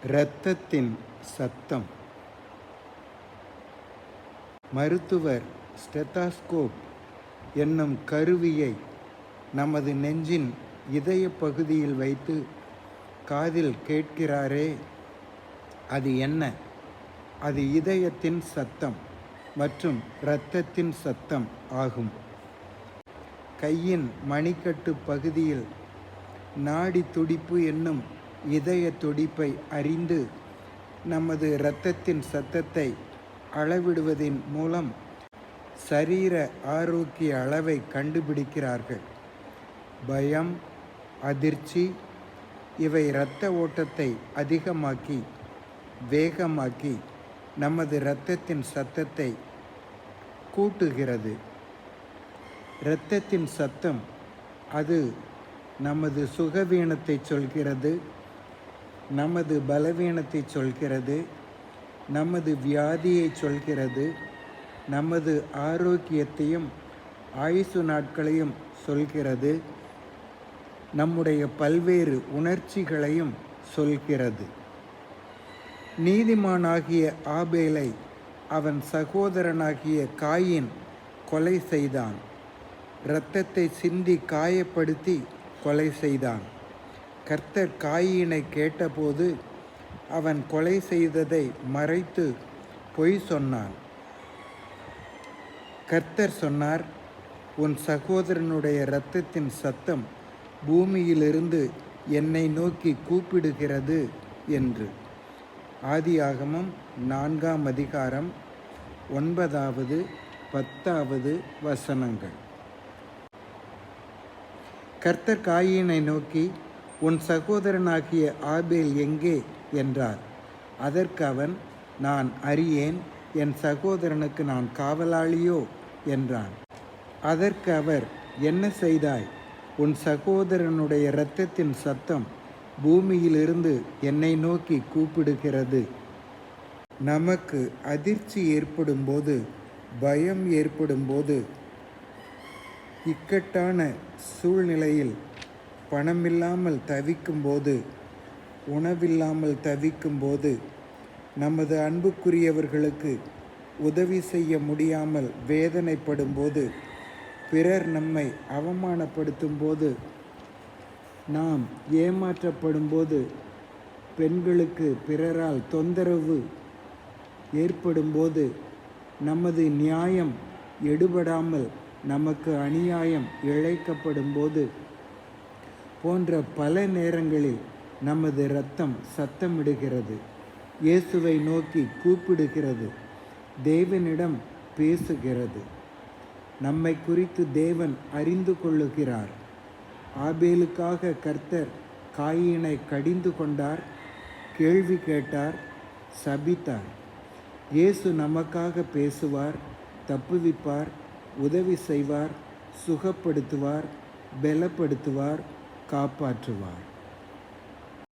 இரத்தத்தின் சத்தம். மருத்துவர் ஸ்டெத்தாஸ்கோப் என்னும் கருவியை நமது நெஞ்சின் இதய பகுதியில் வைத்து காதில் கேட்கிறாரே, அது என்ன? அது இதயத்தின் சத்தம் மற்றும் இரத்தத்தின் சத்தம் ஆகும். கையின் மணிக்கட்டு பகுதியில் நாடி துடிப்பு என்னும் இதய துடிப்பை அறிந்து நமது இரத்தத்தின் சத்தத்தை அளவிடுவதின் மூலம் சரீர ஆரோக்கிய அளவை கண்டுபிடிக்கிறார்கள். பயம், அதிர்ச்சி இவை இரத்த ஓட்டத்தை அதிகமாக்கி வேகமாக்கி நமது இரத்தத்தின் சத்தத்தை கூட்டுகிறது. இரத்தத்தின் சத்தம் அது நமது சுகவீனத்தை சொல்கிறது, நமது பலவீனத்தை சொல்கிறது, நமது வியாதியை சொல்கிறது, நமது ஆரோக்கியத்தையும் ஆயுசு நாட்களையும் சொல்கிறது, நம்முடைய பல்வேறு உணர்ச்சிகளையும் சொல்கிறது. நீதிமானாகிய ஆபேலை அவன் சகோதரனாகிய காயின் கொலை செய்தான். இரத்தத்தை சிந்தி காயப்படுத்தி கொலை செய்தான். கர்த்தர் காயினை கேட்டபோது அவன் கொலை செய்ததை மறைத்து பொய் சொன்னான். கர்த்தர் சொன்னார், உன் சகோதரனுடைய இரத்தத்தின் சத்தம் பூமியிலிருந்து என்னை நோக்கி கூப்பிடுகிறது என்று. ஆதியாகமம் 4ஆம் அதிகாரம் 9வது 10வது வசனங்கள். கர்த்தர் காயினை நோக்கி, உன் சகோதரனாகிய ஆபேல் எங்கே என்றார். அதற்கு அவன், நான் அறியேன், என் சகோதரனுக்கு நான் காவலாளியோ என்றான். அதற்கு அவர், என்ன செய்தாய்? உன் சகோதரனுடைய இரத்தத்தின் சத்தம் பூமியிலிருந்து என்னை நோக்கி கூப்பிடுகிறது. நமக்கு அதிர்ச்சி ஏற்படும்போது, பயம் ஏற்படும்போது, இக்கட்டான சூழ்நிலையில் பணமில்லாமல் தவிக்கும்போது, உணவில்லாமல் தவிக்கும்போது, நமது அன்புக்குரியவர்களுக்கு உதவி செய்ய முடியாமல் வேதனைப்படும்போது, பிறர் நம்மை அவமானப்படுத்தும்போது, நாம் ஏமாற்றப்படும்போது, பெண்களுக்கு பிறரால் தொந்தரவு ஏற்படும்போது, நமது நியாயம் எடுபடாமல் நமக்கு அநியாயம் இழைக்கப்படும்போது போன்ற பல நேரங்களில் நமது இரத்தம் சத்தமிடுகிறது, இயேசுவை நோக்கி கூப்பிடுகிறது, தேவனிடம் பேசுகிறது. நம்மை குறித்து தேவன் அறிந்து கொள்ளுகிறார். ஆபேலுக்காக கர்த்தர் காயினை கடிந்து கொண்டார், கேள்வி கேட்டார், சபித்தார். இயேசு நமக்காக பேசுவார், தப்புவிப்பார், உதவி செய்வார், சுகப்படுத்துவார், பலப்படுத்துவார், காப்பாற்றுவார்.